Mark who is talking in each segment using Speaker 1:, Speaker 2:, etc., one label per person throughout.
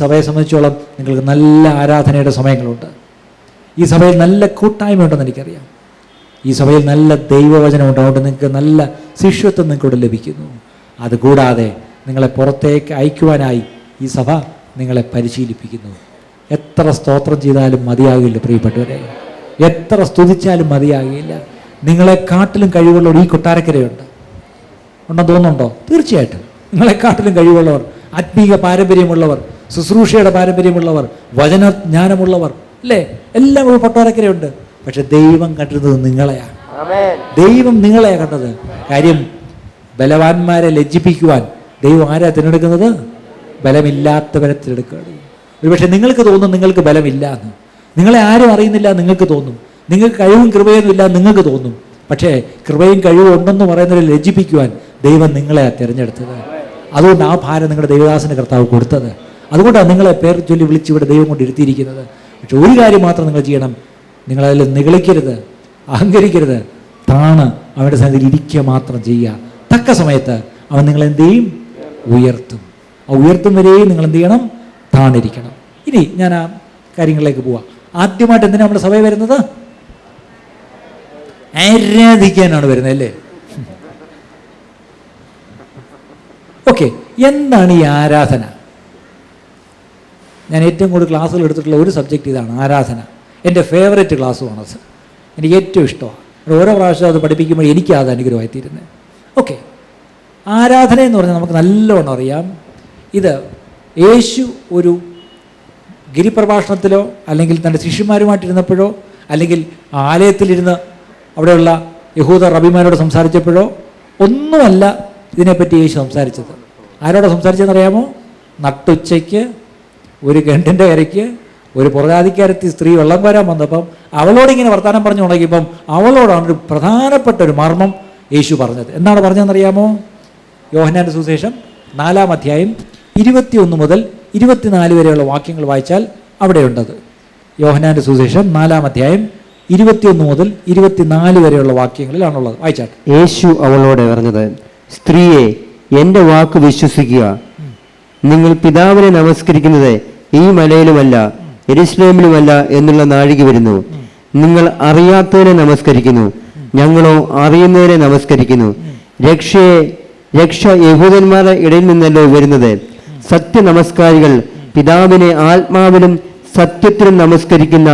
Speaker 1: സഭയെ സംബന്ധിച്ചോളം നിങ്ങൾക്ക് നല്ല ആരാധനയുടെ സമയങ്ങളുണ്ട്. ഈ സഭയിൽ നല്ല കൂട്ടായ്മയുണ്ടെന്ന് എനിക്കറിയാം. ഈ സഭയിൽ നല്ല ദൈവവചനം ഉണ്ടാവുകൊണ്ട് നിങ്ങൾക്ക് നല്ല ശിഷ്യത്വം നിങ്ങൾക്കൂടെ ലഭിക്കുന്നു. അതുകൂടാതെ നിങ്ങളെ പുറത്തേക്ക് അയക്കുവാനായി ഈ സഭ നിങ്ങളെ പരിശീലിപ്പിക്കുന്നു. എത്ര സ്തോത്രം ചെയ്താലും മതിയാകില്ല പ്രിയപ്പെട്ടവരെ, എത്ര സ്തുതിച്ചാലും മതിയാകില്ല. നിങ്ങളെക്കാട്ടിലും കഴിവുള്ളവർ ഈ കൊട്ടാരക്കരയുണ്ട്. ഉണ്ടെന്ന് തോന്നുന്നുണ്ടോ? തീർച്ചയായിട്ടും നിങ്ങളെക്കാട്ടിലും കഴിവുള്ളവർ, ആത്മീക പാരമ്പര്യമുള്ളവർ, ശുശ്രൂഷയുടെ പാരമ്പര്യമുള്ളവർ, വചനജ്ഞാനമുള്ളവർ, അല്ലേ? എല്ലാം ഒരു കൊട്ടാരക്കരയുണ്ട്. പക്ഷെ ദൈവം കണ്ടിരുന്നത് നിങ്ങളെയാണ്. ദൈവം നിങ്ങളെയാണ് കണ്ടത്. കാര്യം ബലവാന്മാരെ ലജ്ജിപ്പിക്കുവാൻ ദൈവം ആരാ തിരഞ്ഞെടുക്കുന്നത്? ബലമില്ലാത്തവരെ തിരഞ്ഞെടുക്കുകയാണ്. ഒരുപക്ഷെ നിങ്ങൾക്ക് തോന്നും നിങ്ങൾക്ക് ബലമില്ല എന്ന്, നിങ്ങളെ ആരും അറിയുന്നില്ല നിങ്ങൾക്ക് തോന്നും, നിങ്ങൾക്ക് കഴിവും കൃപയൊന്നും ഇല്ല നിങ്ങൾക്ക് തോന്നും. പക്ഷേ കൃപയും കഴിവും ഉണ്ടെന്ന് പറയുന്നവരെ ലജ്ജിപ്പിക്കുവാൻ ദൈവം നിങ്ങളെയാണ് തിരഞ്ഞെടുത്തത്. അതുകൊണ്ട് ആ ഭാരം നിങ്ങളുടെ ദൈവദാസന് കർത്താവ് കൊടുത്തത്. അതുകൊണ്ടാണ് നിങ്ങളെ പേർ ചൊല്ലി വിളിച്ച് ഇവിടെ ദൈവം കൊണ്ട് ഇരുത്തിയിരിക്കുന്നത്. പക്ഷെ ഒരു കാര്യം മാത്രം നിങ്ങൾ ചെയ്യണം, നിങ്ങളതിൽ നിഗളിക്കരുത്, അഹങ്കരിക്കരുത്. താണ് അവൻ്റെ സന്നിധിയിൽ ഇരിക്കുക മാത്രം ചെയ്യുക. തക്ക സമയത്ത് അവൻ നിങ്ങളെന്ത് ചെയ്യും? ഉയർത്തും. ആ ഉയർത്തും വരെയും നിങ്ങൾ എന്ത് ചെയ്യണം? താണിരിക്കണം. ഇനി ഞാൻ ആ കാര്യങ്ങളിലേക്ക് പോവാം. ആദ്യമായിട്ട് എന്തിനാണ് നമ്മുടെ സഭയിൽ വരുന്നത്? ആരാധിക്കാനാണ് വരുന്നത്, അല്ലേ? ഓക്കെ, എന്താണ് ഈ ആരാധന? ഞാൻ ഏറ്റവും കൂടുതൽ ക്ലാസ്സുകൾ എടുത്തിട്ടുള്ള ഒരു സബ്ജക്റ്റ് ഇതാണ്, ആരാധന. എൻ്റെ ഫേവറേറ്റ് ക്ലാസ്സുമാണ് അത്. എനിക്ക് ഏറ്റവും ഇഷ്ടമാണ്. ഓരോ പ്രാവശ്യം അത് പഠിപ്പിക്കുമ്പോൾ എനിക്കത് അനുഗ്രഹമായി തീരുന്നത്. ഓക്കെ, ആരാധന എന്ന് പറഞ്ഞാൽ നമുക്ക് നല്ലവണ്ണം അറിയാം. ഇത് യേശു ഒരു ഗിരിപ്രഭാഷണത്തിലോ അല്ലെങ്കിൽ തൻ്റെ ശിഷ്യന്മാരുമായിട്ടിരുന്നപ്പോഴോ അല്ലെങ്കിൽ ആലയത്തിലിരുന്ന് അവിടെയുള്ള യഹൂദ റബിമാരോട് സംസാരിച്ചപ്പോഴോ ഒന്നുമല്ല ഇതിനെപ്പറ്റി യേശു സംസാരിച്ചത്. ആരോടെ സംസാരിച്ചതെന്നറിയാമോ? നട്ടുച്ചയ്ക്ക് ഒരു ഗണ്ടിൻ്റെ കരയ്ക്ക് ഒരു പുറജാതിക്കാരത്തി സ്ത്രീ വെള്ളം കോരാൻ വന്നപ്പം അവളോടിങ്ങനെ വർത്തമാനം പറഞ്ഞു തുടങ്ങിയപ്പം അവളോടാണ് ഒരു പ്രധാനപ്പെട്ട ഒരു മർമ്മം യേശു പറഞ്ഞത്. എന്താണ് പറഞ്ഞതെന്നറിയാമോ? യോഹന്നാൻ്റെ സുവിശേഷം 4-ാം അധ്യായം 21 മുതൽ 24 വരെയുള്ള വാക്യങ്ങൾ വായിച്ചാൽ അവിടെയുണ്ടത്. യോഹന്നാൻ്റെ സുവിശേഷം 4-ാം അധ്യായം 21 മുതൽ 24 വരെയുള്ള വാക്യങ്ങളിലാണുള്ളത്. വായിച്ചാട്ടെ.
Speaker 2: യേശു അവളോട് പറഞ്ഞത്, സ്ത്രീയെ, എൻ്റെ വാക്ക് വിശ്വസിക്കുക. നിങ്ങൾ പിതാവിനെ നമസ്കരിക്കുന്നത് ഈ മലയിലുമല്ല യെരുശലേമിലുമല്ല എന്നുള്ള നാഴിക വരുന്നു. നിങ്ങൾ അറിയാത്തവരെ നമസ്കരിക്കുന്നു, ഞങ്ങളോ അറിയുന്നവരെ നമസ്കരിക്കുന്നു. രക്ഷ യഹൂദന്മാരുടെ ഇടയിൽ നിന്നല്ലോ വരുന്നത്. സത്യനമസ്കാരികൾ പിതാവിനെ ആത്മാവിലും സത്യത്തിലും നമസ്കരിക്കുന്ന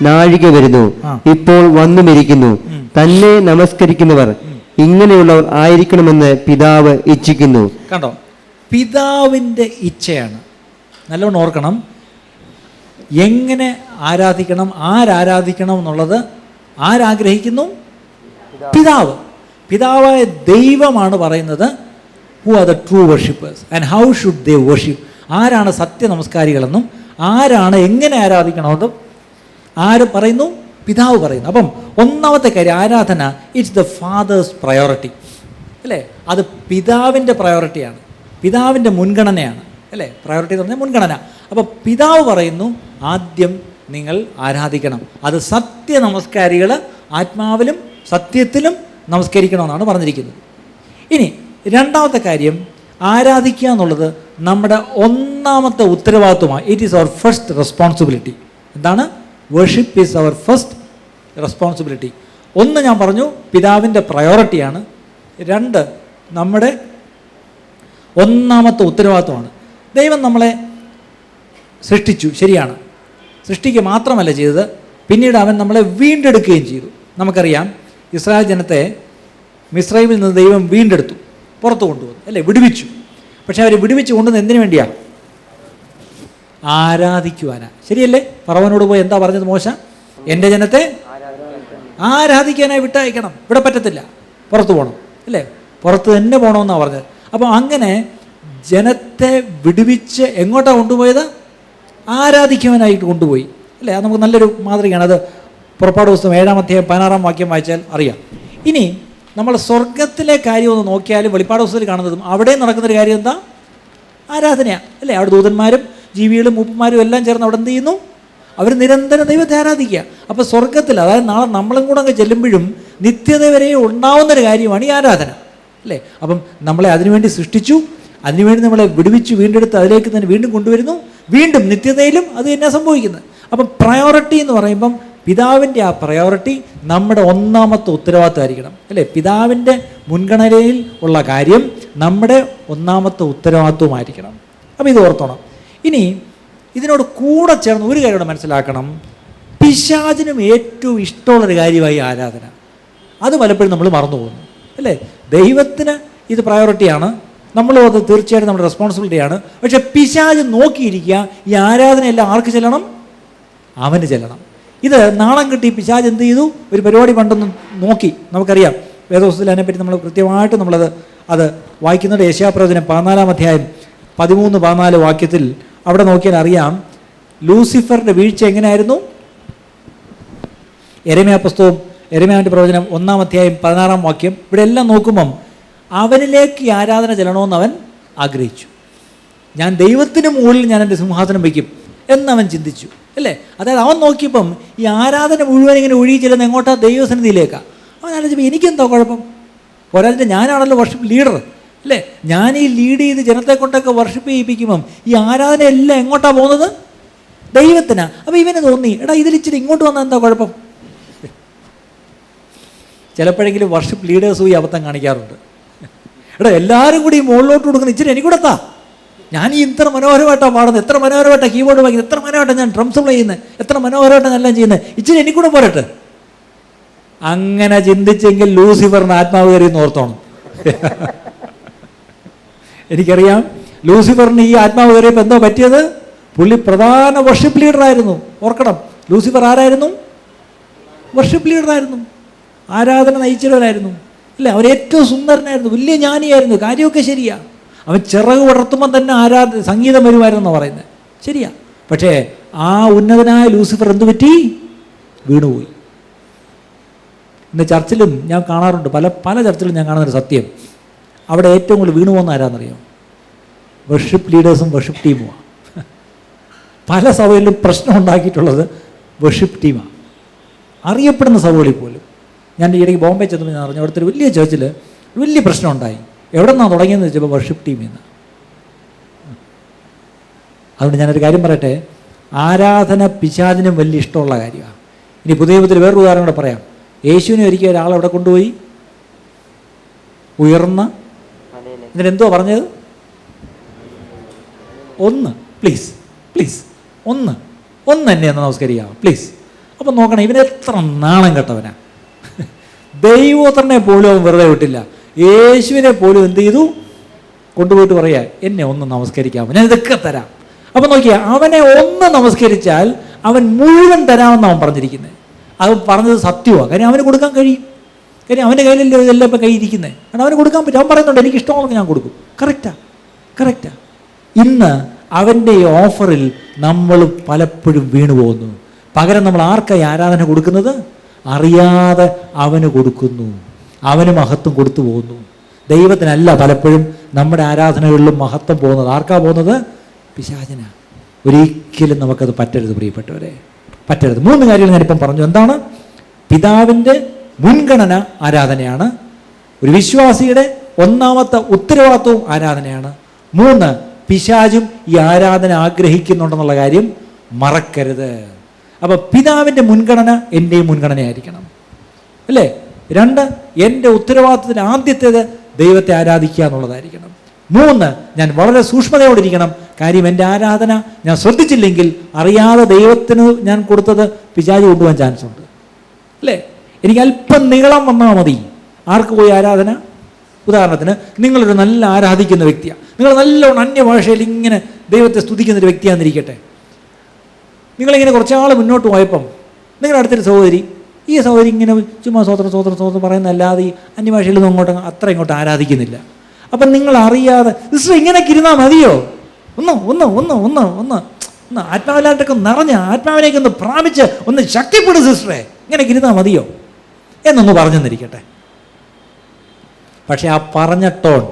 Speaker 2: നാഴിക വരുന്നു, ഇപ്പോൾ വന്നുമിരിക്കുന്നു. തന്നെ നമസ്കരിക്കുന്നവർ ഇങ്ങനെയുള്ളവർ ആയിരിക്കണമെന്ന് പിതാവ് ഇച്ഛിക്കുന്നു.
Speaker 1: കണ്ടോ, പിതാവിൻ്റെ ഇച്ഛയാണ്. നല്ലോണം ഓർക്കണം, എങ്ങനെ ആരാധിക്കണം, ആരാധിക്കണം എന്നുള്ളത് ആരാഗ്രഹിക്കുന്നു? പിതാവ്. പിതാവായ ദൈവമാണ് പറയുന്നത് who are the true worshippers and how should they worship. ആരാണ് സത്യ നമസ്കാരികളെന്നും ആരാണ് എങ്ങനെ ആരാധിക്കണമെന്നും ആര് പറയുന്നു? പിതാവ് പറയുന്നു. അപ്പം ഒന്നാമത്തെ കാര്യം, ആരാധന ഇറ്റ്സ് ദ ഫാദേഴ്സ് പ്രയോറിറ്റി, അല്ലേ? അത് പിതാവിൻ്റെ പ്രയോറിറ്റിയാണ്, പിതാവിൻ്റെ മുൻഗണനയാണ്, അല്ലേ? പ്രയോറിറ്റി എന്ന് പറഞ്ഞാൽ മുൻഗണന. അപ്പോൾ പിതാവ് പറയുന്നു ആദ്യം നിങ്ങൾ ആരാധിക്കണം. അത് സത്യ നമസ്കാരികൾ ആത്മാവിലും സത്യത്തിലും നമസ്കരിക്കണമെന്നാണ് പറഞ്ഞിരിക്കുന്നത്. ഇനി രണ്ടാമത്തെ കാര്യം, ആരാധിക്കുക എന്നുള്ളത് നമ്മുടെ ഒന്നാമത്തെ ഉത്തരവാദിത്വമാണ്. It is our first responsibility. എന്താണ്? Worship is our first responsibility. ഒന്ന്, ഞാൻ പറഞ്ഞു പിതാവിൻ്റെ പ്രയോറിറ്റിയാണ്. രണ്ട്, നമ്മുടെ ഒന്നാമത്തെ ഉത്തരവാദിത്വമാണ്. ദൈവം നമ്മളെ സൃഷ്ടിച്ചു, ശരിയാണ്. സൃഷ്ടിക്കുക മാത്രമല്ല ചെയ്തത്, പിന്നീട് അവൻ നമ്മളെ വീണ്ടെടുക്കുകയും ചെയ്തു. നമുക്കറിയാം, ഇസ്രായേൽ ജനത്തെ മിസ്രൈമിൽ നിന്ന് ദൈവം വീണ്ടെടുത്തു, പുറത്തു കൊണ്ടുവന്നു, അല്ലേ? വിടുവിച്ചു. പക്ഷെ അവർ വിടുവിച്ച് കൊണ്ടുവന്ന് എന്തിനു വേണ്ടിയാ? ആരാധിക്കുവാനാ, ശരിയല്ലേ? ഫറവോനോട് പോയി എന്താ പറഞ്ഞത് മോശ? എൻ്റെ ജനത്തെ ആരാധിക്കാനായി വിട്ടയക്കണം, ഇവിടെ പറ്റത്തില്ല, പുറത്തു പോകണം, അല്ലേ? പുറത്ത് തന്നെ പോകണമെന്നാണ് പറഞ്ഞത്. അപ്പോൾ അങ്ങനെ ജനത്തെ വിടുവിച്ച് എങ്ങോട്ടാണ് കൊണ്ടുപോയത്? ആരാധിക്കുവാനായിട്ട് കൊണ്ടുപോയി, അല്ലേ? അത് നമുക്ക് നല്ലൊരു മാതൃകയാണ്. അത് പുറപ്പാട് പുസ്തകം 7-ാം അധ്യായം 16-ാം വാക്യം വായിച്ചാൽ അറിയാം. ഇനി നമ്മൾ സ്വർഗത്തിലെ കാര്യം ഒന്ന് നോക്കിയാലും വെളിപ്പാട് പുസ്തകത്തിൽ കാണുന്നതും അവിടെ നടക്കുന്നൊരു കാര്യം എന്താ? ആരാധനയാണ്, അല്ലേ? അവിടെ ദൂതന്മാരും ജീവികളും മൂപ്പന്മാരും എല്ലാം ചേർന്ന് അവിടെ എന്ത് ചെയ്യുന്നു? അവർ നിരന്തരം ദൈവത്തെ ആരാധിക്കുക. അപ്പോൾ സ്വർഗത്തിൽ, അതായത് നാളെ നമ്മളും കൂടെ അങ്ങ് ചെല്ലുമ്പോഴും നിത്യത വരെ ഉണ്ടാവുന്നൊരു കാര്യമാണ് ഈ ആരാധന, അല്ലേ? അപ്പം നമ്മളെ അതിനുവേണ്ടി സൃഷ്ടിച്ചു, അതിനുവേണ്ടി നമ്മളെ വിടുവിച്ചു, വീണ്ടെടുത്ത് അതിലേക്ക് തന്നെ വീണ്ടും കൊണ്ടുവരുന്നു. വീണ്ടും നിത്യതയിലും അത് തന്നെ സംഭവിക്കുന്നത്. അപ്പം പ്രയോറിറ്റി എന്ന് പറയുമ്പം പിതാവിൻ്റെ ആ പ്രയോറിറ്റി നമ്മുടെ ഒന്നാമത്തെ ഉത്തരവാദിത്തമായിരിക്കണം, അല്ലേ? പിതാവിൻ്റെ മുൻഗണനയിൽ ഉള്ള കാര്യം നമ്മുടെ ഒന്നാമത്തെ ഉത്തരവാദിത്വമായിരിക്കണം. അപ്പോൾ ഇത് ഓർത്തോണം. ഇനി ഇതിനോട് കൂടെ ചേർന്ന് ഒരു കാര്യം കൂടെ മനസ്സിലാക്കണം. പിശാചിനും ഏറ്റവും ഇഷ്ടമുള്ളൊരു കാര്യമായി ആരാധന. അത് പലപ്പോഴും നമ്മൾ മറന്നു പോകുന്നു, അല്ലേ? ദൈവത്തിന് ഇത് പ്രയോറിറ്റിയാണ്, നമ്മളും അത് തീർച്ചയായിട്ടും നമ്മുടെ റെസ്പോൺസിബിലിറ്റിയാണ്. പക്ഷെ പിശാച് നോക്കിയിരിക്കുക, ഈ ആരാധനയെല്ലാം ആർക്ക് ചെല്ലണം? അവന് ചെല്ലണം. ഇത് നാളം കിട്ടി പിശാച് എന്ത് ചെയ്തു? ഒരു പരിപാടി പണ്ടൊന്നും നോക്കി. നമുക്കറിയാം, വേദപുസ്തകത്തിൽ അതിനെപ്പറ്റി നമ്മൾ കൃത്യമായിട്ട് അത് വായിക്കുന്നുണ്ട്. യെശയ്യാപ്രവചനം 14-ാം അധ്യായം 13-14 വാക്യത്തിൽ അവിടെ നോക്കിയാൽ അറിയാം ലൂസിഫറിൻ്റെ വീഴ്ച എങ്ങനെയായിരുന്നു. യെരമ്യാ പുസ്തകം, യെരമ്യാവിൻ്റെ പ്രവചനം 1-ാം അധ്യായം 16-ാം വാക്യം. ഇവിടെ എല്ലാം നോക്കുമ്പം അവനിലേക്ക് ഈ ആരാധന ചെല്ലണമെന്ന് അവൻ ആഗ്രഹിച്ചു. ഞാൻ ദൈവത്തിന് മുകളിൽ ഞാൻ എൻ്റെ സിംഹാസനം വയ്ക്കും എന്നവൻ ചിന്തിച്ചു, അല്ലേ? അതായത് അവൻ നോക്കിയപ്പം ഈ ആരാധന മുഴുവൻ ഇങ്ങനെ ഒഴുകി ചെല്ലുന്ന എങ്ങോട്ടാ? ദൈവസന്നിധിയിലേക്കാണ്. അവൻ ആലോചിച്ചപ്പോൾ എനിക്കെന്താ കുഴപ്പം? പോരാതിൻ്റെ ഞാനാണല്ലോ വർഷിപ്പ് ലീഡർ, അല്ലേ? ഞാൻ ഈ ലീഡ് ചെയ്ത് ജനത്തെ കൊണ്ടൊക്കെ വർഷിപ്പ് ചെയ്യിപ്പിക്കുമ്പം ഈ ആരാധന എല്ലാം എങ്ങോട്ടാണ് പോകുന്നത്? ദൈവത്തിനാണ്. അപ്പോൾ ഇവന് തോന്നി, എടാ ഇതിലിച്ചിരി ഇങ്ങോട്ട് വന്നാൽ എന്താ കുഴപ്പം? ചിലപ്പോഴെങ്കിലും വർഷിപ്പ് ലീഡേഴ്സും ഈ അബദ്ധം കാണിക്കാറുണ്ട്. എടാ എല്ലാവരും കൂടി ഈ മുകളിലോട്ട് കൊടുക്കുന്ന ഇച്ചിരി എനിക്കൂടെത്താ, ഞാൻ ഈ ഇത്ര മനോഹരമായിട്ടാണ് പാടുന്നത്, എത്ര മനോഹരമായിട്ടാണ് കീബോർഡ് വാങ്ങിയത്, എത്ര മനോഹരമായിട്ടാണ് ഞാൻ ഡ്രംസ് പ്ലേ ചെയ്യുന്നത്, എത്ര മനോഹരമായിട്ടാണ് എല്ലാം ചെയ്യുന്നത്, ഇച്ചിരി എനിക്കൂടെ പോരട്ടെ. അങ്ങനെ ചിന്തിച്ചെങ്കിൽ ലൂസിഫറിന് ആത്മാവ് കയറിയെന്ന് ഓർത്തോണം. എനിക്കറിയാം ലൂസിഫറിന് ഈ ആത്മാവ് കയറിയപ്പോൾ എന്തോ പറ്റിയത്? പുള്ളി പ്രധാന വർഷിപ്പ് ലീഡറായിരുന്നു. ഓർക്കണം, ലൂസിഫർ ആരായിരുന്നു? വർഷിപ്പ് ലീഡറായിരുന്നു, ആരാധന നയിച്ചവരായിരുന്നു, അല്ലേ? അവൻ ഏറ്റവും സുന്ദരനായിരുന്നു, വലിയ ജ്ഞാനിയായിരുന്നു, കാര്യമൊക്കെ ശരിയാ. അവൻ ചിറക് വളർത്തുമ്പം തന്നെ സംഗീതം വരുമായിരുന്നെന്ന് പറയുന്നത് ശരിയാ. പക്ഷേ ആ ഉന്നതനായ ലൂസിഫർ എന്തു പറ്റി? വീണുപോയി. ഇന്ന് ചർച്ചിലും ഞാൻ കാണാറുണ്ട്, പല ചർച്ചിലും ഞാൻ കാണുന്നൊരു സത്യം, അവിടെ ഏറ്റവും കൂടുതൽ വീണു പോകുന്ന ആരാന്നറിയോ? വർഷിപ്പ് ലീഡേഴ്സും വർഷിപ്പ് ടീമുമാണ്. പല സഭകളിലും പ്രശ്നം ഉണ്ടാക്കിയിട്ടുള്ളത് വർഷിപ്പ് ടീമാണ്, അറിയപ്പെടുന്ന സഭകളിൽ പോലും. ഞാൻ ഈയിടയ്ക്ക് ബോംബെ ചെന്നപ്പോൾ ഞാൻ അറിഞ്ഞു, അവിടുത്തെ ഒരു വലിയ ചേർച്ചിൽ വലിയ പ്രശ്നം ഉണ്ടായി. എവിടെ നിന്നാണ് തുടങ്ങിയെന്ന് വെച്ചപ്പോൾ വർഷിപ്പ് ടീമിൽ നിന്ന്. അതുകൊണ്ട് ഞാനൊരു കാര്യം പറയട്ടെ, ആരാധന പിശാചിനും വലിയ ഇഷ്ടമുള്ള കാര്യമാണ്. ഇനി പുതിയ നിയമത്തിൽ വേറൊരു ഉദാഹരണം കൂടെ പറയാം. യേശുവിനെ ഒരിക്കൽ ഒരാളെവിടെ കൊണ്ടുപോയി? ഉയർന്ന ഇതിനെന്തോ പറഞ്ഞത്? പ്ലീസ് ഒന്ന് എന്നെ ഒന്ന് നമസ്കരിക്കാം പ്ലീസ്. അപ്പം നോക്കണം, ഇവനെത്ര നാണം കെട്ടവനാ. ദൈവോത്തരനെ പോലും അവൻ വെറുതെ വിട്ടില്ല. യേശുവിനെ പോലും എന്ത് ചെയ്തു? കൊണ്ടുപോയിട്ട് പറയാ, എന്നെ ഒന്ന് നമസ്കരിക്കാമോ, ഞാൻ ഇതൊക്കെ തരാം. അപ്പം നോക്കിയാൽ അവനെ ഒന്ന് നമസ്കരിച്ചാൽ അവൻ മുഴുവൻ തരാമെന്ന് അവൻ പറഞ്ഞിരിക്കുന്നത്. അത് പറഞ്ഞത് സത്യമാണ്, കാര്യം അവന് കൊടുക്കാൻ കഴിയും. കാര്യം അവൻ്റെ കയ്യിലല്ലേ ഇതെല്ലാം ഇപ്പം കയ്യിരിക്കുന്നത്, കാരണം അവന് കൊടുക്കാൻ പറ്റും. അവൻ പറയുന്നുണ്ട് എനിക്ക് ഇഷ്ടമുള്ളത് ഞാൻ കൊടുക്കും. കറക്റ്റാ. ഇന്ന് അവൻ്റെ ഈ ഓഫറിൽ നമ്മൾ പലപ്പോഴും വീണു പോകുന്നു. പകരം നമ്മൾ ആർക്കായി ആരാധന കൊടുക്കുന്നത്? അറിയാതെ അവന് കൊടുക്കുന്നു, അവന് മഹത്വം കൊടുത്തു പോകുന്നു. ദൈവത്തിനല്ല പലപ്പോഴും നമ്മുടെ ആരാധനകളിലും മഹത്വം പോകുന്നത്. ആർക്കാ പോകുന്നത്? പിശാചിന. ഒരിക്കലും നമുക്കത് പറ്റരുത് പ്രിയപ്പെട്ടവരെ, പറ്റരുത്. 3 കാര്യങ്ങൾ ഞാനിപ്പം പറഞ്ഞു. എന്താണ്? പിതാവിൻ്റെ മുൻഗണന ആരാധനയാണ്. ഒരു വിശ്വാസിയുടെ ഒന്നാമത്തെ ഉത്തരവാദിത്വവും ആരാധനയാണ്. 3, പിശാചും ഈ ആരാധന ആഗ്രഹിക്കുന്നുണ്ടെന്നുള്ള കാര്യം മറക്കരുത്. അപ്പോൾ പിതാവിൻ്റെ മുൻഗണന എൻ്റെയും മുൻഗണനയായിരിക്കണം, അല്ലേ? 2, എൻ്റെ ഉത്തരവാദിത്തത്തിന് ആദ്യത്തേത് ദൈവത്തെ ആരാധിക്കുക എന്നുള്ളതായിരിക്കണം. 3, ഞാൻ വളരെ സൂക്ഷ്മതയോടിരിക്കണം. കാര്യം എൻ്റെ ആരാധന ഞാൻ ശ്രദ്ധിച്ചില്ലെങ്കിൽ അറിയാതെ ദൈവത്തിന് ഞാൻ കൊടുത്തത് പിശാച് കൊണ്ടുപോകാൻ ചാൻസ് ഉണ്ട്, അല്ലേ? എനിക്ക് അല്പം നീളം വന്നാൽ മതി. ആർക്ക് പോയി ആരാധന? ഉദാഹരണത്തിന് നിങ്ങളൊരു നല്ല ആരാധിക്കുന്ന വ്യക്തിയാണ്, നിങ്ങൾ നല്ലോണം അന്യഭാഷയിൽ ഇങ്ങനെ ദൈവത്തെ സ്തുതിക്കുന്നൊരു വ്യക്തിയാണെന്നിരിക്കട്ടെ. നിങ്ങളിങ്ങനെ കുറച്ചാൾ മുന്നോട്ട് പോയപ്പം നിങ്ങളുടെ അടുത്തൊരു സഹോദരി, ഈ സഹോദരി ഇങ്ങനെ ചുമ്മാ സ്വോത്രം പറയുന്നതല്ലാതെ ഈ അന്യഭാഷയിലൊന്നും അത്ര ഇങ്ങോട്ട് ആരാധിക്കുന്നില്ല. അപ്പം നിങ്ങൾ അറിയാതെ സിസ്റ്റർ ഇങ്ങനെയൊക്കെ ഇരുന്നാൽ മതിയോ? ഒന്ന് ആത്മാവിലായിട്ടൊക്കെ നിറഞ്ഞ ആത്മാവിനേക്ക് ഒന്ന് പ്രാപിച്ച് ഒന്ന് ശക്തിപ്പെടും സിസ്റ്ററെ, ഇങ്ങനെയൊക്കെ ഇരുന്നാൽ മതിയോ എന്നൊന്ന് പറഞ്ഞെന്നിരിക്കട്ടെ. പക്ഷെ ആ പറഞ്ഞ ടോൺ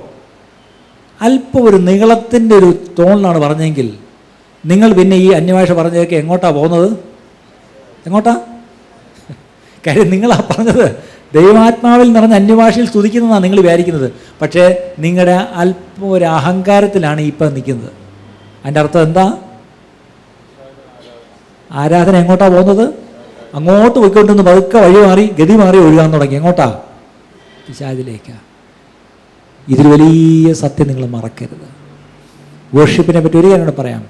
Speaker 1: അല്പം ഒരു നീളത്തിൻ്റെ ഒരു ടോണിലാണ് പറഞ്ഞെങ്കിൽ നിങ്ങൾ പിന്നെ ഈ അന്യഭാഷ പറഞ്ഞതൊക്കെ എങ്ങോട്ടാണ് പോകുന്നത്? എങ്ങോട്ടാ? കാര്യം നിങ്ങളാ പറഞ്ഞത് ദൈവാത്മാവിൽ നിറഞ്ഞ അന്യഭാഷയിൽ സ്തുതിക്കുന്നതാണ് നിങ്ങൾ വിചാരിക്കുന്നത്. പക്ഷേ നിങ്ങളുടെ അല്പം ഒരു അഹങ്കാരത്തിലാണ് ഇപ്പം നിൽക്കുന്നത്. അതിൻ്റെ അർത്ഥം എന്താ? ആരാധന എങ്ങോട്ടാണ് പോകുന്നത്? അങ്ങോട്ട് പോയിക്കൊണ്ടിരുന്ന് പതുക്കെ വഴി മാറി ഗതി മാറി ഒഴുകാൻ തുടങ്ങി. എങ്ങോട്ടാ? പിശാചിലേക്കാ. ഇതിൽ വലിയ സത്യം നിങ്ങൾ മറക്കരുത്. വർഷിപ്പിനെ പറ്റി ഒരു കാര്യം പറയാം.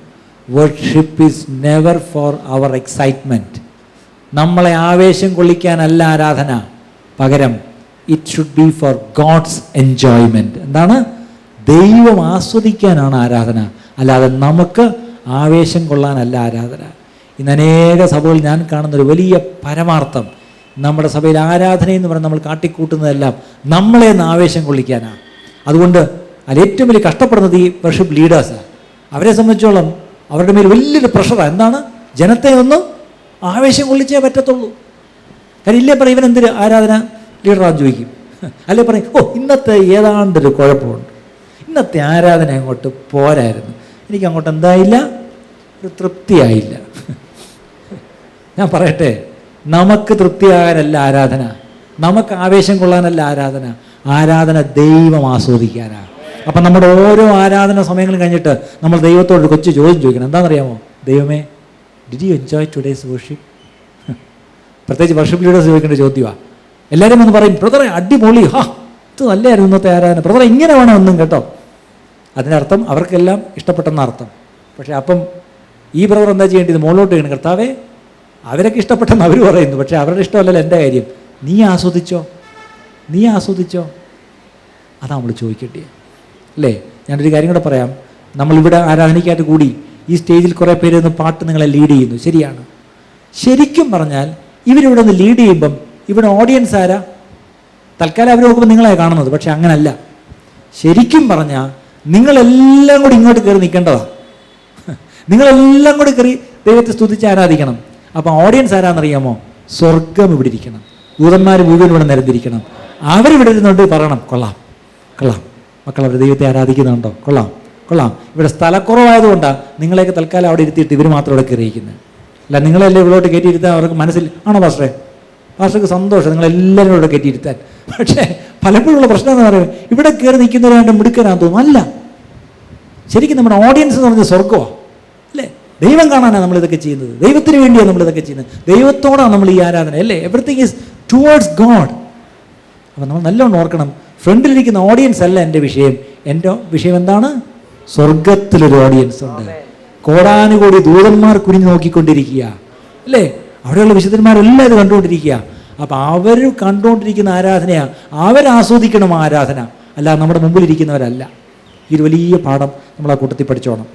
Speaker 1: Worship is never for our excitement. നമ്മളെ ആവേശം കൊള്ളിക്കാനല്ല ആരാധന, പകരം it should be for God's enjoyment. എന്താണ്? ദൈവം ആസ്വദിക്കാനാണ് ആരാധന, അല്ലാതെ നമുക്ക് ആവേശം കൊള്ളാനല്ല ആരാധന. ഇന്ന് അനേക സഭകളിൽ ഞാൻ കാണുന്നൊരു വലിയ പരമാർത്ഥം, നമ്മുടെ സഭയിൽ ആരാധന എന്ന് പറഞ്ഞാൽ നമ്മൾ കാട്ടിക്കൂട്ടുന്നതെല്ലാം നമ്മളെ ഒന്ന് ആവേശം കൊള്ളിക്കാനാണ്. അതുകൊണ്ട് അതിൽ ഏറ്റവും വലിയ കഷ്ടപ്പെടുന്നത് ഈ വർഷിപ്പ് ലീഡേഴ്സാണ്. അവരെ സംബന്ധിച്ചോളം അവരുടെ മേൽ വലിയൊരു പ്രഷറാണ്. എന്താണ്? ജനത്തെ ഒന്ന് ആവേശം കൊള്ളിച്ചേ പറ്റത്തുള്ളൂ. കാര്യം ഇല്ലേ പറയും ഇവൻ എന്തൊരു ആരാധന ലീഡറാന്ന് ചോദിക്കും. അല്ലേ പറയും ഓ ഇന്നത്തെ ഏതാണ്ടൊരു കുഴപ്പമുണ്ട്, ഇന്നത്തെ ആരാധന അങ്ങോട്ട് പോരായിരുന്നു, എനിക്ക് അങ്ങോട്ട് എന്തായില്ല, ഒരു തൃപ്തിയായില്ല. ഞാൻ പറയട്ടെ, നമുക്ക് തൃപ്തിയാകാനല്ല ആരാധന, നമുക്ക് ആവേശം കൊള്ളാനല്ല ആരാധന. ആരാധന ദൈവം ആസ്വദിക്കാനാണ്. അപ്പം നമ്മുടെ ഓരോ ആരാധന സമയങ്ങളും കഴിഞ്ഞിട്ട് നമ്മൾ ദൈവത്തോട് കൊച്ചു ചോദ്യം ചോദിക്കണം. എന്താണെന്നറിയാമോ? ദൈവമേ, did you enjoy today's worship? പ്രത്യേകിച്ച് വർഷിപ്പ് ലീഡേഴ്സ് ചോദിക്കേണ്ട ചോദ്യമാണ്. എല്ലാവരും ഒന്ന് പറയും ബ്രദറെ അടിപൊളി, ഹാ ഇത് നല്ലതായിരുന്നു ഇന്നത്തെ ആരാധന, ബ്രദറെ ഇങ്ങനെ വേണം ഒന്നും കേട്ടോ. അതിനർത്ഥം അവർക്കെല്ലാം ഇഷ്ടപ്പെട്ടെന്ന അർത്ഥം. പക്ഷേ അപ്പം ഈ ബ്രദർ എന്താ ചെയ്യേണ്ടത്? മുകളിലോട്ട് വീണ് കർത്താവേ അവരൊക്കെ ഇഷ്ടപ്പെട്ടെന്ന് അവർ പറയുന്നു, പക്ഷേ അവരുടെ ഇഷ്ടമല്ലല്ലോ എൻ്റെ കാര്യം, നീ ആസ്വദിച്ചോ, നീ ആസ്വദിച്ചോ, അതാ നമ്മൾ ചോദിക്കേണ്ടത് അല്ലേ? ഞാനൊരു കാര്യം കൂടെ പറയാം. നമ്മളിവിടെ ആരാധനയ്ക്കായിട്ട് കൂടി ഈ സ്റ്റേജിൽ കുറേ പേര് ഒന്ന് പാട്ട് നിങ്ങളെ ലീഡ് ചെയ്യുന്നു, ശരിയാണ്. ശരിക്കും പറഞ്ഞാൽ ഇവരിവിടെ ഒന്ന് ലീഡ് ചെയ്യുമ്പം ഇവിടെ ഓഡിയൻസ് ആരാ? തൽക്കാലം അവർ നോക്കുമ്പോൾ നിങ്ങളെ കാണുന്നത്, പക്ഷെ അങ്ങനല്ല. ശരിക്കും പറഞ്ഞാൽ നിങ്ങളെല്ലാം കൂടി ഇങ്ങോട്ട് കയറി നിൽക്കേണ്ടതാണ്. നിങ്ങളെല്ലാം കൂടി കയറി ദൈവത്തെ സ്തുതിച്ച് ആരാധിക്കണം. അപ്പം ഓഡിയൻസ് ആരാന്നറിയാമോ? സ്വർഗം ഇവിടെ ഇരിക്കണം, ദൂതന്മാർ മുഴുവൻ ഇവിടെ നിരന്നിരിക്കണം. അവരിവിടെ ഇരുന്നുകൊണ്ട് പറയണം കൊള്ളാം കൊള്ളാം, മക്കൾ അവർ ദൈവത്തെ ആരാധിക്കുന്നുണ്ടോ, കൊള്ളാം കൊള്ളാം. ഇവിടെ സ്ഥലക്കുറവായതുകൊണ്ടാണ് നിങ്ങളെയൊക്കെ തൽക്കാലം അവിടെ ഇരുത്തിയിട്ട് ഇവർ മാത്രം ഇവിടെ കയറിയിരിക്കുന്നത്. അല്ല നിങ്ങളെല്ലാം ഇവിടോട്ട് കയറ്റിയിരുത്താൻ അവർക്ക് മനസ്സിൽ ആണോ പാസ്റ്ററെ? പാസ്റ്റർക്ക് സന്തോഷം നിങ്ങളെല്ലാവരും ഇവിടെ കയറ്റിയിരുത്താൻ. പക്ഷേ പലപ്പോഴുള്ള പ്രശ്നം എന്ന് പറയുന്നത് ഇവിടെ കയറി നിൽക്കുന്നവരായിട്ട് മിടുക്കനാന്ന് തോന്നും. അല്ല, ശരിക്കും നമ്മുടെ ഓഡിയൻസ് എന്ന് പറഞ്ഞാൽ സ്വർഗമാണ് അല്ലേ? ദൈവം കാണാനാണ് നമ്മളിതൊക്കെ ചെയ്യുന്നത്, ദൈവത്തിന് വേണ്ടിയാണ് നമ്മളിതൊക്കെ ചെയ്യുന്നത്, ദൈവത്തോടാണ് നമ്മൾ ഈ ആരാധന അല്ലേ? Everything is towards God. അപ്പം നമ്മൾ നല്ലോണം ഓർക്കണം, ഫ്രണ്ടിലിരിക്കുന്ന ഓഡിയൻസ് അല്ല എൻ്റെ വിഷയം. എൻ്റെ വിഷയം എന്താണ്? സ്വർഗത്തിലൊരു ഓഡിയൻസ് ഉണ്ട്, കോടാനുകോടി ദൂതന്മാർ കുനിഞ്ഞു നോക്കിക്കൊണ്ടിരിക്കുക അല്ലേ? അവിടെയുള്ള വിശുദ്ധന്മാരെല്ലാം ഇത് കണ്ടുകൊണ്ടിരിക്കുക. അപ്പം അവർ കണ്ടുകൊണ്ടിരിക്കുന്ന ആരാധനയാണ്, അവരാസ്വദിക്കണം ആരാധന, അല്ല നമ്മുടെ മുമ്പിലിരിക്കുന്നവരല്ല. ഈ ഒരു വലിയ പാഠം നമ്മൾ ആ കൂട്ടത്തിൽ പഠിച്ചോണം.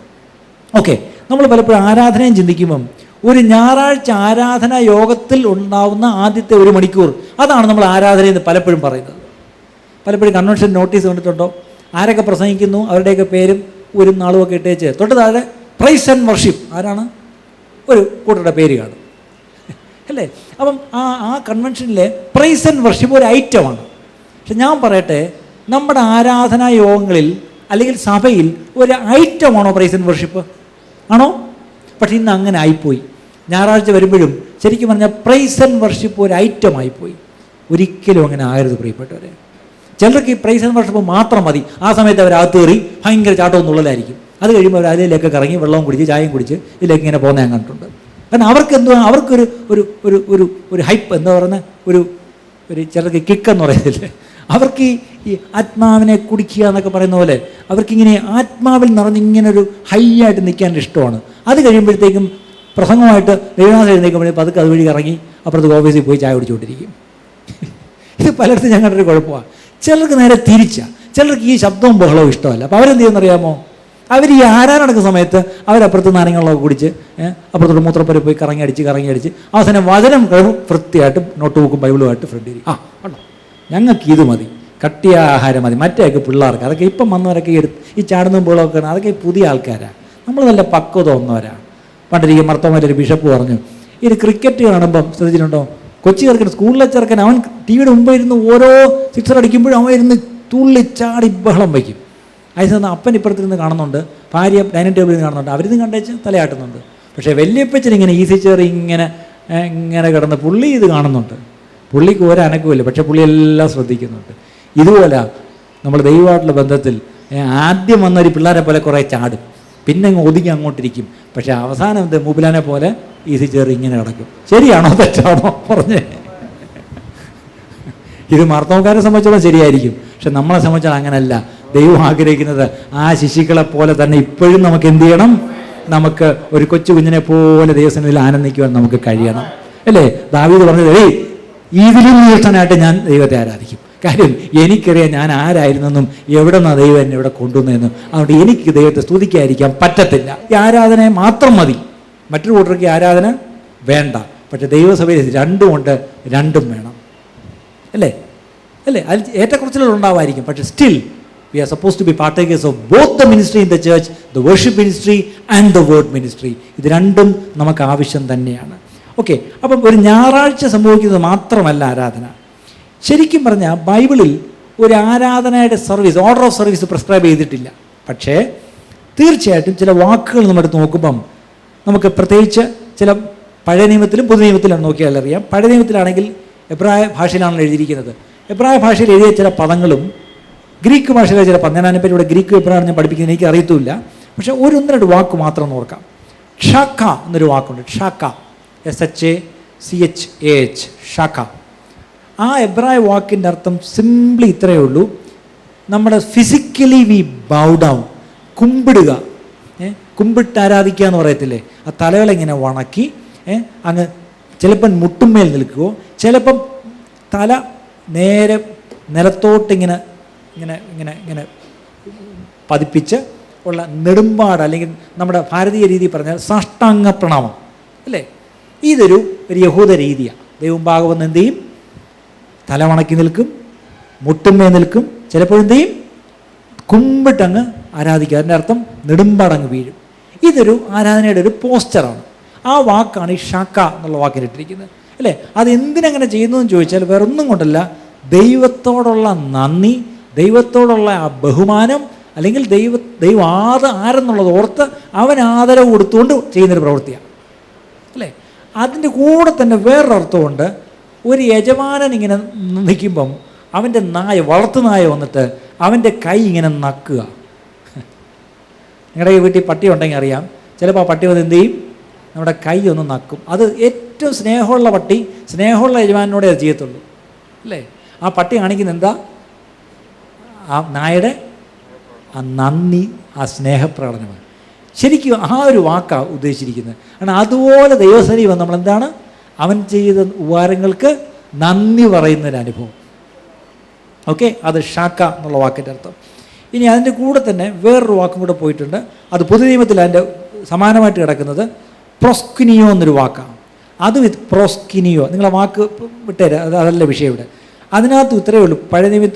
Speaker 1: ഓക്കെ, നമ്മൾ പലപ്പോഴും ആരാധനയും ചിന്തിക്കുമ്പം ഒരു ഞായറാഴ്ച ആരാധന യോഗത്തിൽ ഉണ്ടാവുന്ന ആദ്യത്തെ 1 മണിക്കൂർ, അതാണ് നമ്മൾ ആരാധനയെന്ന് പലപ്പോഴും പറയുന്നത്. പലപ്പോഴും കൺവെൻഷൻ നോട്ടീസ് കണ്ടിട്ടുണ്ടോ? ആരൊക്കെ പ്രസംഗിക്കുന്നു അവരുടെയൊക്കെ പേരും ഒരു നാളും ഒക്കെ ഇട്ടേച്ച് തൊട്ട് താഴെ പ്രൈസ് ആൻഡ് വർഷിപ്പ്, ആരാണ്? ഒരു കൂട്ടരുടെ പേര് കാണും അല്ലേ? അപ്പം ആ കൺവെൻഷനിലെ പ്രൈസ് ആൻഡ് വർഷിപ്പ് ഒരു ഐറ്റമാണ്. പക്ഷെ ഞാൻ പറയട്ടെ, നമ്മുടെ ആരാധനാ യോഗങ്ങളിൽ അല്ലെങ്കിൽ സഭയിൽ ഒരു ഐറ്റമാണോ പ്രൈസ് ആൻഡ് വർഷിപ്പ്? ആണോ? പക്ഷെ ഇന്ന് അങ്ങനെ ആയിപ്പോയി. ഞായറാഴ്ച വരുമ്പോഴും ശരിക്കും പറഞ്ഞാൽ പ്രൈസ് ആൻഡ് വർഷിപ്പ് ഒരു ഐറ്റമായിപ്പോയി. ഒരിക്കലും അങ്ങനെ ആകരുത് പ്രിയപ്പെട്ടവരെ. ചിലർക്ക് ഈ പ്രൈസ് ആൻഡ് വർഷിപ്പ് മാത്രം മതി. ആ സമയത്ത് അവർ അകത്ത് കയറി ഭയങ്കര ചാട്ടവും നുള്ളലായിരിക്കും. അത് കഴിയുമ്പോൾ അവർ അതിലേക്ക് ഇറങ്ങി വെള്ളവും കുടിച്ച് ചായയും കുടിച്ച് ഇതിലേക്ക് ഇങ്ങനെ പോകുന്ന ഞാൻ കണ്ടിട്ടുണ്ട്. കാരണം അവർക്ക് എന്തോ അവർക്കൊരു ഒരു ഒരു ഒരു ഒരു ഹൈപ്പ് എന്താ പറയുന്നത്, ഒരു ചിലർക്ക് കിക്കെന്ന് പറയുന്നില്ലേ, അവർക്ക് ഈ ആത്മാവിനെ കുടിക്കുക എന്നൊക്കെ പറയുന്ന പോലെ അവർക്കിങ്ങനെ ആത്മാവിൽ നിറഞ്ഞിങ്ങനൊരു ഹൈ ആയിട്ട് നിൽക്കാൻ ഇഷ്ടമാണ്. അത് കഴിയുമ്പോഴത്തേക്കും പ്രസംഗമായിട്ട് ദൈവനാഥം എഴുന്നേൽക്കുമ്പോഴേ പതുക്കെ അതുവഴി ഇറങ്ങി അപ്പുറത്ത് ഓഫീസിൽ പോയി ചായ കുടിച്ചുകൊണ്ടിരിക്കും. ഇത് പലയിടത്തും ഞങ്ങളുടെ ഒരു കുഴപ്പമാണ്. ചിലർക്ക് നേരെ തിരിച്ചാണ്. ചിലർക്ക് ഈ ശബ്ദവും ബഹളവും ഇഷ്ടമല്ല. അപ്പോൾ അവരെന്ത് ചെയ്യുമെന്നറിയാമോ? അവർ ഈ ആരാധന നടക്കുന്ന സമയത്ത് അവരപ്പുറത്ത് നാരങ്ങളൊക്കെ കുടിച്ച് അപ്പുറത്തോട്ട് മൂത്രപ്പുര പോയി കറങ്ങി അടിച്ച് അവസാനം വചനം കഴിവും വൃത്തിയായിട്ട് നോട്ട് ബുക്കും ബൈബിളുമായിട്ട് ഫ്രണ്ട് ഇരിക്കും. കണ്ടോ, ഞങ്ങൾക്ക് ഇത് മതി, കട്ടിയ ആഹാരം മതി. മറ്റേക്ക് പിള്ളേർക്ക് അതൊക്കെ ഇപ്പം വന്നവരൊക്കെ ഈ ചാടുന്ന ബോളൊക്കെ അതൊക്കെ പുതിയ ആൾക്കാരാണ്. നമ്മൾ നല്ല പക്വത വന്നവരാണ്. പണ്ടിരിക്കും മർത്തോമാരൊരു ബിഷപ്പ് പറഞ്ഞു, ഈ ഒരു ക്രിക്കറ്റ് കാണുമ്പം ശ്രദ്ധിച്ചിട്ടുണ്ടോ, കൊച്ചി ചെറുക്കൻ സ്കൂളിലെ ചെറുക്കൻ അവൻ ടി വിയുടെ മുമ്പ് ഇരുന്ന് ഓരോ സിക്സർ അടിക്കുമ്പോഴും അവൻ ഇരുന്ന് തുള്ളി ചാടി ബഹളം വയ്ക്കും. അതിന് അപ്പൻ ഇപ്പുറത്തിരുന്ന് കാണുന്നുണ്ട്, ഭാര്യ ഡൈനിങ് ടേബിളിൽ നിന്ന് കാണുന്നുണ്ട്, അവരിന്ന് കണ്ടേച്ച് തലയാട്ടുന്നുണ്ട്. പക്ഷേ വല്യപ്പച്ചൻ ഇങ്ങനെ ഈസി ചെയർ ഇങ്ങനെ കിടന്ന് പുള്ളി ഇത് കാണുന്നുണ്ട്. പുള്ളിക്ക് ഒരനക്കമില്ല, പക്ഷേ പുള്ളി എല്ലാം ശ്രദ്ധിക്കുന്നുണ്ട്. ഇതുപോലെ നമ്മൾ ദൈവമായിട്ടുള്ള ബന്ധത്തിൽ ആദ്യം വന്നൊരു പിള്ളേരെ പോലെ കുറേ ചാടും, പിന്നെ അങ്ങ് ഒതുങ്ങി അങ്ങോട്ടിരിക്കും. പക്ഷേ അവസാനം എന്ത് മൂബിലാനെ പോലെ ഈസി ചെയർ ഇങ്ങനെ കിടക്കും. ശരിയാണോ തെറ്റാണോ പറഞ്ഞേ? ഇത് മാർത്തോമാക്കാരെ സംബന്ധിച്ചോളം ശരിയായിരിക്കും, പക്ഷെ നമ്മളെ സംബന്ധിച്ചാൽ അങ്ങനല്ല. ദൈവം ആഗ്രഹിക്കുന്നത് ആ ശിശുക്കളെ പോലെ തന്നെ ഇപ്പോഴും നമുക്ക് എന്ത് ചെയ്യണം? നമുക്ക് ഒരു കൊച്ചു കുഞ്ഞിനെ പോലെ ദൈവസന്നിധിയിൽ ആനന്ദിക്കുവാൻ നമുക്ക് കഴിയണം, അല്ലേ? ദാവീദ് പറഞ്ഞത്, ഇതിലും ഉയർത്താനായിട്ട് ഞാൻ ദൈവത്തെ ആരാധിക്കും. കാര്യം എനിക്കറിയാം ഞാൻ ആരായിരുന്നെന്നും എവിടെ നിന്നാണ് ദൈവം എന്നെ ഇവിടെ കൊണ്ടുവന്നതെന്നും. അതുകൊണ്ട് എനിക്ക് ദൈവത്തെ സ്തുതിക്കാതിരിക്കാൻ പറ്റത്തില്ല. ഈ ആരാധനയെ മാത്രം മതി, മറ്റൊരു കൂട്ടർക്ക് ആരാധന വേണ്ട. പക്ഷെ ദൈവസഭയിൽ രണ്ടുമുണ്ട്, രണ്ടും വേണം, അല്ലേ? അതിൽ ഏറ്റക്കുറച്ചിലുകൾ ഉണ്ടാവായിരിക്കും, പക്ഷെ still we are supposed to be partakers of both the ministry in the church, the worship ministry and the word ministry. ഇത് രണ്ടും നമുക്ക് ആവശ്യം തന്നെയാണ്. ഓക്കെ, അപ്പം ഒരു ഞായറാഴ്ച സംഭവിക്കുന്നത് മാത്രമല്ല ആരാധന. ശരിക്കും പറഞ്ഞാൽ ബൈബിളിൽ ഒരു ആരാധനയുടെ service, order of service prescribe ചെയ്തിട്ടില്ല. പക്ഷേ തീർച്ചയായിട്ടും ചില വാക്കുകൾ നമ്മളെടുത്ത് നോക്കുമ്പം നമുക്ക് പ്രത്യേകിച്ച് ചില പഴയ നിയമത്തിലും പുതിയ നിയമത്തിലും നോക്കിയാൽ അറിയാം. പഴയ നിയമത്തിലാണെങ്കിൽ എബ്രായ ഭാഷയിലാണല്ലോ എഴുതിയിരിക്കുന്നത്. എബ്രായ ഭാഷയിൽ എഴുതിയ ചില പദങ്ങളും ഗ്രീക്ക് ഭാഷയിലെ ചില പദം, ഞാൻ അതിനെപ്പറ്റി ഇവിടെ ഗ്രീക്ക് എപ്പോഴാണ് ഞാൻ പഠിപ്പിക്കുന്നത് എനിക്ക് അറിയത്തുമില്ല, പക്ഷേ ഒന്ന് രണ്ട് വാക്ക് മാത്രം നോക്കാം. ഷാഖ എന്നൊരു വാക്കുണ്ട്, ഷാഖ, SHACH, ഷാഖ. ആ എബ്രായ വാക്കിൻ്റെ അർത്ഥം സിംപ്ലി ഇത്രയേ ഉള്ളൂ, നമ്മുടെ ഫിസിക്കലി വി ബൗ ഡൗൺ, കുമ്പിടുക, കുമ്പിട്ട് ആരാധിക്കുക എന്ന് പറയത്തില്ലേ, ആ തലകളിങ്ങനെ വണക്കി അങ്ങ് ചിലപ്പം മുട്ടുമേൽ നിൽക്കുകയോ ചിലപ്പം തല നേരെ നിലത്തോട്ടിങ്ങനെ ഇങ്ങനെ ഇങ്ങനെ ഇങ്ങനെ പതിപ്പിച്ച് ഉള്ള നെടുമ്പാട്, അല്ലെങ്കിൽ നമ്മുടെ ഭാരതീയ രീതി പറഞ്ഞാൽ സാഷ്ടാംഗ പ്രണാമം, അല്ലേ? ഇതൊരു യഹൂദ രീതിയാണ്. ദൈവം ഭാഗവന്ന് എന്ത് ചെയ്യും? തല വണക്കി നിൽക്കും, മുട്ടുമേ നിൽക്കും, ചിലപ്പോൾ എന്ത് ചെയ്യും? കുമ്പിട്ടങ്ങ് ആരാധിക്കുക. അതിൻ്റെ അർത്ഥം നെടുമ്പാടങ്ങ് വീഴും. ഇതൊരു ആരാധനയുടെ ഒരു പോസ്റ്ററാണ്. ആ വാക്കാണ് ഈ ഷാക്ക എന്നുള്ള വാക്കിലിട്ടിരിക്കുന്നത്, അല്ലേ? അത് എന്തിനങ്ങനെ ചെയ്യുന്നു എന്ന് ചോദിച്ചാൽ വേറൊന്നും കൊണ്ടല്ല, ദൈവത്തോടുള്ള നന്ദി, ദൈവത്തോടുള്ള ആ ബഹുമാനം, അല്ലെങ്കിൽ ദൈവം ആരെന്നുള്ളത് ഓർത്ത് അവൻ ആദരവ് കൊടുത്തുകൊണ്ട് ചെയ്യുന്നൊരു പ്രവൃത്തിയാണ്, അല്ലേ? അതിൻ്റെ കൂടെ തന്നെ വേറൊരർത്ഥമുണ്ട്. ഒരു യജമാനൻ ഇങ്ങനെ നിൽക്കുമ്പം അവൻ്റെ വളർത്തു നായ വന്നിട്ട് അവൻ്റെ കൈ ഇങ്ങനെ നക്കുക. നിങ്ങളുടെ വീട്ടിൽ പട്ടി ഉണ്ടെങ്കിൽ അറിയാം, ചിലപ്പോൾ ആ പട്ടി വന്ന് എന്ത് ചെയ്യും? നമ്മുടെ കൈ ഒന്ന് നക്കും. അത് ഏറ്റവും സ്നേഹമുള്ള പട്ടി സ്നേഹമുള്ള യജമാനോടെ അത് ചെയ്യത്തുള്ളൂ, അല്ലേ? ആ പട്ടി കാണിക്കുന്ന എന്താ? ആ നായയുടെ ആ നന്ദി, ആ സ്നേഹപ്രകടനമാണ്. ശരിക്കും ആ ഒരു വാക്കാണ് ഉദ്ദേശിച്ചിരിക്കുന്നത്. കാരണം അതുപോലെ ദൈവസേനയിൽ വന്ന് നമ്മളെന്താണ് അവൻ ചെയ്ത ഉപകാരങ്ങൾക്ക് നന്ദി പറയുന്നൊരനുഭവം. ഓക്കെ, അത് ഷാക്ക എന്നുള്ള വാക്കിൻ്റെ അർത്ഥം. ഇനി അതിൻ്റെ കൂടെ തന്നെ വേറൊരു വാക്കും കൂടെ പോയിട്ടുണ്ട്. അത് പുതിയ നിയമത്തിൽ അതിൻ്റെ സമാനമായിട്ട് കിടക്കുന്നത് പ്രോസ്കിനിയോ എന്നൊരു വാക്കാണ്. അത് വിത്ത് പ്രോസ്കിനിയോ, നിങ്ങളെ വാക്ക് വിട്ടേരാ, അതല്ല വിഷയം ഇവിടെ. അതിനകത്ത് ഇത്രയേ ഉള്ളൂ.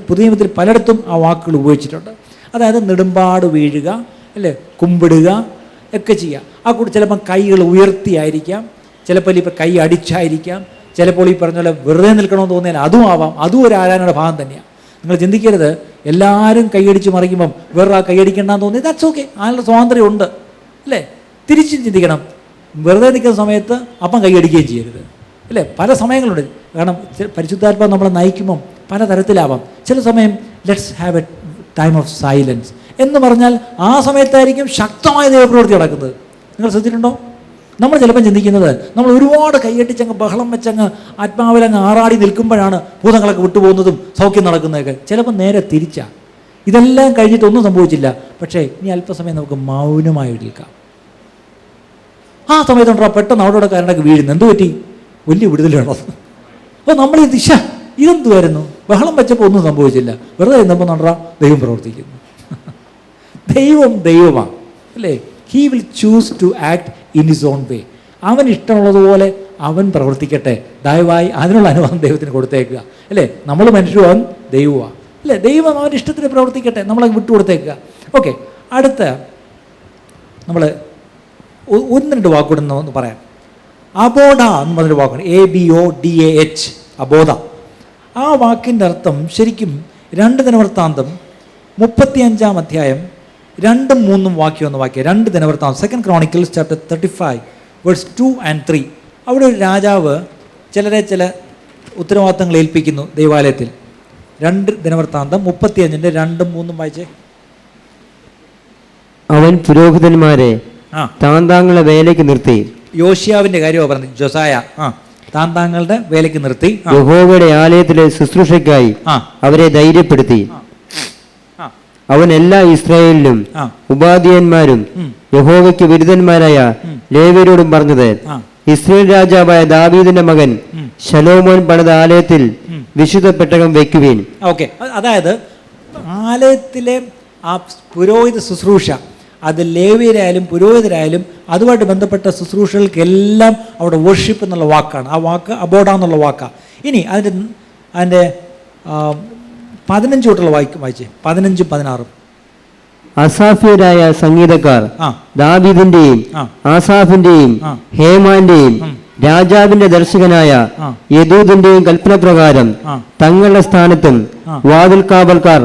Speaker 1: പുതിയ നിയമത്തിൽ പലയിടത്തും ആ വാക്കുകൾ ഉപയോഗിച്ചിട്ടുണ്ട്. അതായത് നെടുമ്പാട് വീഴുക, അല്ലേ, കുമ്പിടുക ഒക്കെ ചെയ്യുക. ആ കൂടെ ചിലപ്പം കൈകൾ ഉയർത്തിയായിരിക്കാം, ചിലപ്പോൾ ഇപ്പോൾ കൈ അടിച്ചായിരിക്കാം, ചിലപ്പോൾ ഈ പറഞ്ഞ പോലെ വെറുതെ നിൽക്കണമെന്ന് തോന്നിയാൽ അതും ആവാം. അതും ഒരു ആരാധനയുടെ ഭാഗം തന്നെയാണ്. നിങ്ങൾ ചിന്തിക്കരുത് എല്ലാവരും കൈയടിച്ച് മറിക്കുമ്പം വേറെ ആ കൈയടിക്കേണ്ടെന്ന് തോന്നി, ദാറ്റ്സ് ഓക്കെ, അതിനുള്ള സ്വാതന്ത്ര്യം ഉണ്ട്, അല്ലേ? തിരിച്ചും ചിന്തിക്കണം, വെറുതെ നിൽക്കുന്ന സമയത്ത് അപ്പം കൈയടിക്കുകയും ചെയ്യരുത്, അല്ലേ? പല സമയങ്ങളുണ്ട്. കാരണം പരിശുദ്ധാത്മാവ് നമ്മളെ നയിക്കുമ്പം പലതരത്തിലാവാം. ചില സമയം let's have A time of silence എന്ന് പറഞ്ഞാൽ ആ സമയത്തായിരിക്കും ശക്തമായ ദൈവപ്രവൃത്തി നടക്കുന്നത്. നിങ്ങൾ ശ്രദ്ധിച്ചിട്ടുണ്ടോ? നമ്മൾ ചിലപ്പം ചിന്തിക്കുന്നത് നമ്മൾ ഒരുപാട് കൈയടിച്ചങ്ങ് ബഹളം വെച്ചങ്ങ് ആത്മാവിലങ്ങ് ആറാടി നിൽക്കുമ്പോഴാണ് ഭൂതങ്ങളൊക്കെ വിട്ടുപോകുന്നതും സൗഖ്യം നടക്കുന്നതൊക്കെ. ചിലപ്പോൾ നേരെ തിരിച്ചാണ്. ഇതെല്ലാം കഴിഞ്ഞിട്ടൊന്നും സംഭവിച്ചില്ല, പക്ഷേ ഇനി അല്പസമയം നമുക്ക് മൗനമായി നിൽക്കാം. ആ സമയത്തുണ്ടോ പെട്ടെന്ന് അവിടെ കാരണമൊക്കെ വീഴുന്നു. എന്തു പറ്റി? വലിയ വിടുതൽ വേണം. അപ്പോൾ നമ്മൾ ഈ ദിശ ഇതെന്തുമായിരുന്നു? ബഹളം വെച്ചപ്പോൾ ഒന്നും സംഭവിച്ചില്ല, വെറുതെ ഇരുന്നപ്പോൾ നോണ്ടാ ദൈവം പ്രവർത്തിക്കുന്നു. ദൈവമാണ്, അല്ലേ? He will choose to act in his own way. അവൻ ഇഷ്ടമുള്ളതുപോലെ അവൻ പ്രവർത്തിക്കട്ടെ. ദയവായി അതിനുള്ള അനുവാദം ദൈവത്തിന് കൊടുത്തേക്കുക, അല്ലേ? നമ്മൾ മനുഷ്യരും ദൈവമാണ്, അല്ലേ? ദൈവം അവൻ്റെ ഇഷ്ടത്തിന് പ്രവർത്തിക്കട്ടെ, നമ്മളെ വിട്ടുകൊടുത്തേക്കുക. ഓക്കെ, അടുത്ത നമ്മൾ ഒന്ന് രണ്ട് വാക്കുകൂടെ ഒന്ന് പറയാം. അബോധ എന്ന് പറഞ്ഞൊരു വാക്കാണ്, ABODAH, അബോധ. ആ വാക്കിൻ്റെ അർത്ഥം ശരിക്കും 2 ദിനവൃത്താന്തം 35 അധ്യായം 2, 3 വാക്യം ഒന്ന് വാക്യം. 2 ദിനവൃത്താന്തം, 2 Chronicles chapter 35 verse 2 and 3. അവിടെ ഒരു രാജാവ് ചില ഉത്തരവാദിത്തങ്ങൾ ഏൽപ്പിക്കുന്നു ദൈവാലയത്തിൽ. 2 ദിനവൃത്താന്തം 35 2, 3 വായിച്ചേ.
Speaker 2: അവൻ പുരോഹിതന്മാരെ താന്താങ്ങളെ വേലയ്ക്ക് നിർത്തി
Speaker 1: യോശിയാവിൻ്റെ കാര്യമാണ് പറഞ്ഞത്. ജോസായ താങ്കളുടെ വേലയ്ക്ക് നിർത്തി
Speaker 2: യഹോവയുടെ ആലയത്തിലെ ശുശ്രൂഷയ്ക്കായി അവരെ ധൈര്യപ്പെടുത്തി. അവൻ എല്ലാ ഇസ്രായേലിലും ഉപാധ്യയന്മാരും യഹോവയ്ക്ക് വിരുദ്ധന്മാരായ ലേവ്യരോടും പറഞ്ഞത്, ഇസ്രായേൽ രാജാവായ ദാവീദിന്റെ മകൻ ശലോമോൻ പണിത ആലയത്തിൽ വിശുദ്ധ പെട്ടകം വെക്കുവീൻ.
Speaker 1: ഓക്കെ, അതായത് ആലയത്തിലെ ആ പുരോഹിത ശുശ്രൂഷ, അത് ലേവ്യരായാലും പുരോഹിതരായാലും അതുമായിട്ട് ബന്ധപ്പെട്ട ശുശ്രൂഷകൾക്കെല്ലാം അവിടെ വർഷിപ്പ് എന്നുള്ള വാക്കാണ്. ആ വാക്ക് അബോഡ എന്നുള്ള വാക്കാണ്. ഇനി അതിൻ്റെ 15 തൊട്ടുള്ള വായിച്ചേ, 15, 16.
Speaker 2: അസാഫ്യരായ സംഗീതക്കാർ ദാവീദിന്റെയും ആസാഫിന്റെയും ഹേമാന്റെയും രാജാവിന്റെ ദർശകനായ യദൂദിന്റെയും കൽപ്പന പ്രകാരം തങ്ങളുടെ സ്ഥാനത്തും വാതിൽ കാവൽക്കാർ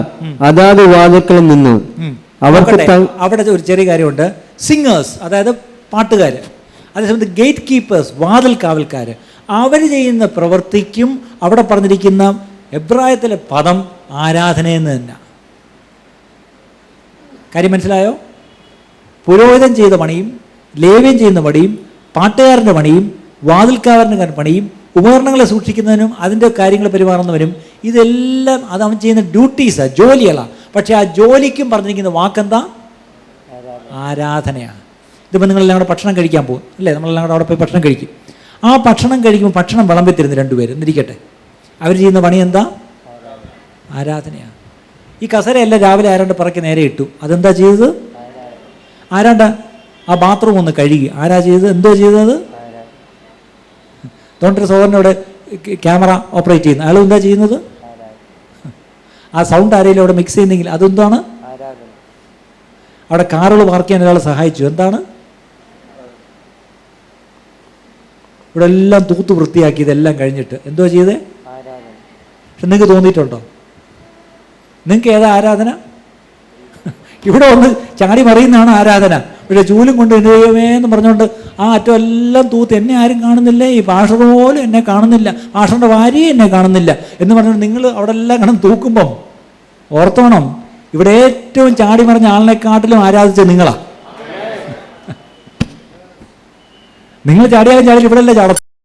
Speaker 2: അതാത് വാതിൽക്കളിൽ നിന്നു. അവർക്ക്
Speaker 1: അവിടെ ഒരു ചെറിയ കാര്യമുണ്ട്. സിംഗേഴ്സ്, അതായത് പാട്ടുകാർ, അതേസമയത്ത് ഗേറ്റ് കീപ്പേഴ്സ്, വാതിൽ കാവൽക്കാർ, അവർ ചെയ്യുന്ന പ്രവൃത്തിക്കും അവിടെ പറഞ്ഞിരിക്കുന്ന എബ്രായത്തിലെ പദം ആരാധനയെന്ന് തന്നെ. കാര്യം മനസ്സിലായോ? പുരോഹിതൻ ചെയ്ത പണിയും ലേവ്യൻ ചെയ്യുന്ന പണിയും പാട്ടുകാരൻ്റെ പണിയും വാതിൽക്കാരൻ്റെ പണിയും ഉപകരണങ്ങളെ സൂക്ഷിക്കുന്നതിനും അതിൻ്റെ കാര്യങ്ങൾ പെരുമാറുന്നവരും ഇതെല്ലാം അത് അവൻ ചെയ്യുന്ന ഡ്യൂട്ടീസാണ്, ജോലികളാണ്. പക്ഷേ ആ ജോലിക്കും പറഞ്ഞിരിക്കുന്ന വാക്കെന്താ? ആരാധനയാണ്. ഇതിപ്പോൾ നിങ്ങളെല്ലാം കൂടെ ഭക്ഷണം കഴിക്കാൻ പോകും അല്ലേ? നമ്മളെല്ലാം കൂടെ അവിടെ പോയി ഭക്ഷണം കഴിക്കും. ആ ഭക്ഷണം കഴിക്കുമ്പോൾ ഭക്ഷണം വിളമ്പി തരുന്നു രണ്ടുപേരും എന്നിരിക്കട്ടെ. അവർ ചെയ്യുന്ന പണി എന്താ? ആരാധനയാണ്. ഈ കസരയെല്ലാം രാവിലെ ആരാണ്ട് പറക്കി നേരെ ഇട്ടു. അതെന്താ ചെയ്തത്? ആരാണ്ട ആ ബാത്റൂം ഒന്ന് കഴുകി. ആരാ ചെയ്തത്? എന്തോ ചെയ്തത്? തോണ്ടൊരു സഹോദരനോട് ക്യാമറ ഓപ്പറേറ്റ് ചെയ്യുന്നു. അയാൾ എന്താ ചെയ്യുന്നത്? ആ സൗണ്ട് ആരെങ്കിലും അവിടെ മിക്സ് ചെയ്യുന്നെങ്കിൽ അതെന്താണ്? അവിടെ കാറുകൾ പാർക്ക് ചെയ്യാൻ ഒരാൾ സഹായിച്ചു. എന്താണ്? ഇവിടെ എല്ലാം തൂത്ത് വൃത്തിയാക്കി ഇതെല്ലാം കഴിഞ്ഞിട്ട് എന്തോ ചെയ്തേ? പക്ഷെ നിങ്ങൾക്ക് തോന്നിയിട്ടുണ്ടോ? നിങ്ങൾക്ക് ഏതാ ആരാധന? ഇവിടെ ഒന്ന് ചാടി മറിയുന്നതാണ് ആരാധന. പക്ഷേ ചൂലും കൊണ്ട് എന്ന് പറഞ്ഞുകൊണ്ട് ആ അറ്റം എല്ലാം തൂത്ത് എന്നെ ആരും കാണുന്നില്ലേ, ഈ പാഷർ പോലും എന്നെ കാണുന്നില്ല, പാഷറിൻ്റെ ഭാര്യയെ എന്നെ കാണുന്നില്ല എന്ന് പറഞ്ഞുകൊണ്ട് നിങ്ങൾ അവിടെ എല്ലാം കിടന്ന് തൂക്കുമ്പം ഓർത്തോണം, ഇവിടെ ഏറ്റവും ചാടി മറിഞ്ഞ ആളിനെക്കാട്ടിലും ആരാധിച്ചത് നിങ്ങളാ. നിങ്ങൾ ചാടിയാലും ചാടിയാലും ഇവിടെ അല്ലേ ചാട